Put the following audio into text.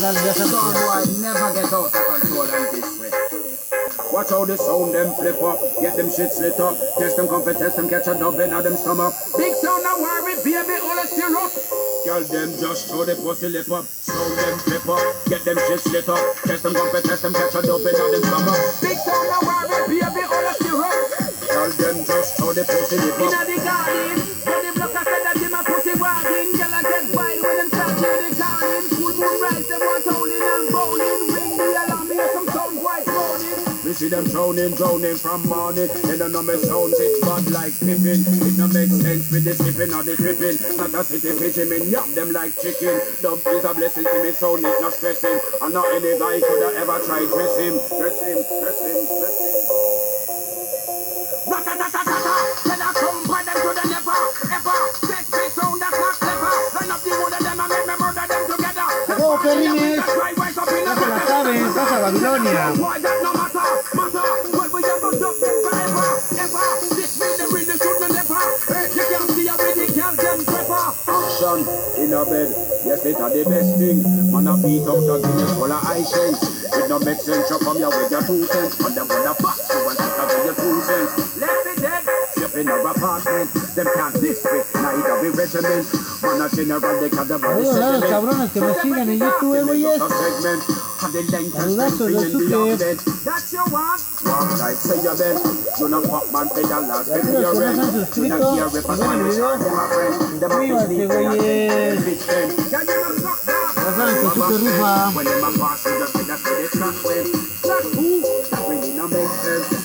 Some boy never get out of control and this way. Watch how the sound them flip up, get them shit slit up, test them comfort, test them catch a dub in them stomach. Big sound now worry, baby, all a syrup. Girl them just show the pussy lip up, sound them flip up, get them shit slit up, test them comfort, test them catch a dub in them stomach. Big sound now worry, baby, all a syrup. Girl them just show the pussy lip up. Inna the garden, when the blocker said that him a pussy wagging, girl a get wild when them start hear the calling. Full moon rise, them want howling and bowling, ring the alarm, hear some sound white rolling. We see them drowning from morning. They don't know me sound it bad like Pippin. It no make sense with the skipping or the tripping. Not a city pigeon, me yap them like chicken. Dub is a blessing to me sound it not stressing. And not any guy could have ever tried dress him. Rata-ta-ta-ta-ta, tell a come by them to the never, ever. Sex me sound that's not clever. Run up the wood of them and make me murder them together. Oh, Perines, ya se la saben, Casa Babilonia. Action in a bed, yes it are the best thing. Man a beat out a Guinness full of ice sense. It no make sense, you come here with your 2 cents. And them wanna back you and take away your 2 cents. Left me dead, ship in our apartment. Them can't this way, neither be regiment. Man a general, they can the body Saludos a los segment. cabrones que me sigan en YouTube, güeyes. Saludazo los suples. That's your one. Walk like say your bed. You know fuck man pay your last pay Los your que no rent. se han suscrito, si ven el video, suscríbanse, güeyes. Ya saben que Super rifa. When them a pass, you just say that's what they track with. Track who? That really no make sense.